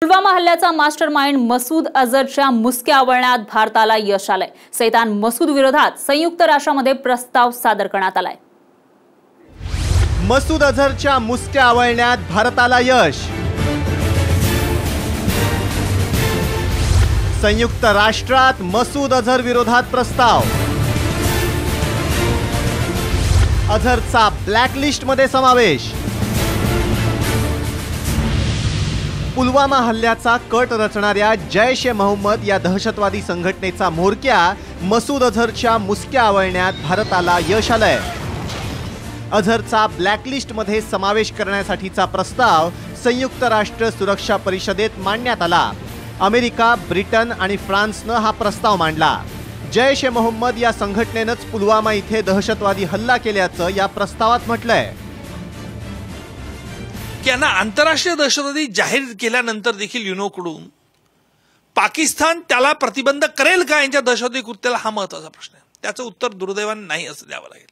पुलवामा हल्ल्याचा मास्टरमाइंड मसूद अझरच्या मुसक्या आवळण्यात भारताला यश आलंय। सैतान मसूद विरोधात संयुक्त राष्ट्रामध्ये प्रस्ताव सादर करण्यात आलाय। मसूद अझरच्या मुसक्या आवळण्यात भारताला यश। संयुक्त राष्ट्रात मसूद अझर विरोधात प्रस्ताव। अझरचा ब्लॅकलिस्टमध्ये समावेश। पुलवामा हल्ल्याचा कट रचणाऱ्या जैश ए मोहम्मद या दहशतवादी संघटनेचा म्होरक्या मसूद अझरच्या मुसक्या आवळण्यात भारताला यश आलंय। अझरचा ब्लॅकलिस्टमध्ये समावेश करण्यासाठीचा प्रस्ताव संयुक्त राष्ट्र सुरक्षा परिषदेत मांडण्यात आला। अमेरिका, ब्रिटन आणि फ्रान्सनं हा प्रस्ताव मांडला। जैश ए मोहम्मद या संघटनेनंच पुलवामा इथे दहशतवादी हल्ला केल्याचं या प्रस्तावात म्हटलंय। यांना आंतरराष्ट्रीय दहशतवादी जाहीर केल्यानंतर देखील युनोकडून पाकिस्तान त्याला प्रतिबंध करेल का यांच्या दहशतवादी कृत्याला, हा महत्त्वाचा प्रश्न आहे। त्याचं उत्तर दुर्दैवाने नाही असं द्यावं लागेल,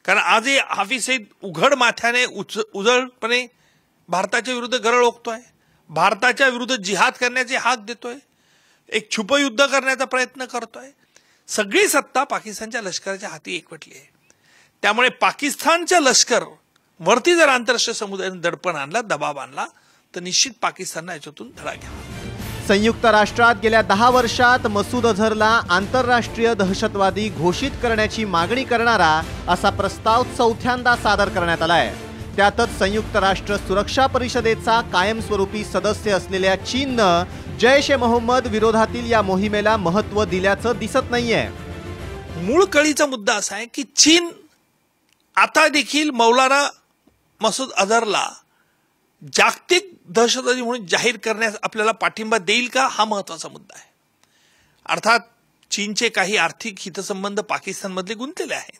कारण आजही हाफिज सईद उघड माथ्याने उजळपणे भारताच्या विरुद्ध गरळ ओकतोय, भारताच्या विरुद्ध जिहाद करण्याची हाक देतोय, एक छुपं युद्ध करण्याचा प्रयत्न करतोय। सगळी सत्ता पाकिस्तानच्या लष्कराच्या हाती एकवटली आहे। त्यामुळे पाकिस्तानच्या लष्कर वरती जर आंतरराष्ट्रीय समुदायाने दडपण आणला, दबाव आणला, तर निश्चित पाकिस्तानला याच्यातून धडा घ्यावा। संयुक्त राष्ट्रात गेल्या 10 वर्षात मसूद अझरला आंतरराष्ट्रीय दहशतवादी घोषित करण्याची मागणी करणारा असा प्रस्ताव चौथ्यांदा सादर करण्यात आलाय। त्यातच संयुक्त राष्ट्र सुरक्षा परिषदेचा कायमस्वरूपी सदस्य असलेल्या चीननं जैश ए मोहम्मद विरोधातील या मोहिमेला महत्त्व दिल्याचं दिसत नाहीये। मूळ कळीचा मुद्दा असा आहे की चीन आता देखील मौलाना मसूद अझरला जागतिक दहशतवादी म्हणून जाहीर करण्यास आपल्याला पाठिंबा देईल का, हा महत्त्वाचा मुद्दा आहे। अर्थात चीनचे काही आर्थिक हितसंबंध पाकिस्तानमधले गुंतलेले आहेत,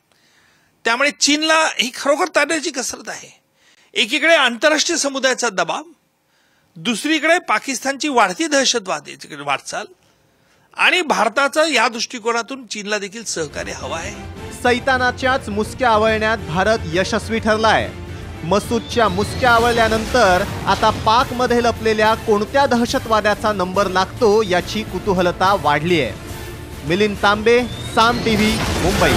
त्यामुळे चीनला ही खरोखर तारण्याची कसरत आहे। एकीकडे आंतरराष्ट्रीय समुदायाचा दबाव, दुसरीकडे पाकिस्तानची वाढती दहशतवादी वाटचाल आणि भारताचं या दृष्टिकोनातून चीनला देखील सहकार्य हवं आहे। सैतानाच्याच मुसक्या आवळण्यात भारत यशस्वी ठरलाय। मसूदच्या मुसक्या आवळल्यानंतर आता पाकमध्ये लपलेल्या कोणत्या दहशतवाद्याचा नंबर लागतो याची कुतूहलता वाढली आहे। मिलिंद तांबे, साम टीव्ही, मुंबई।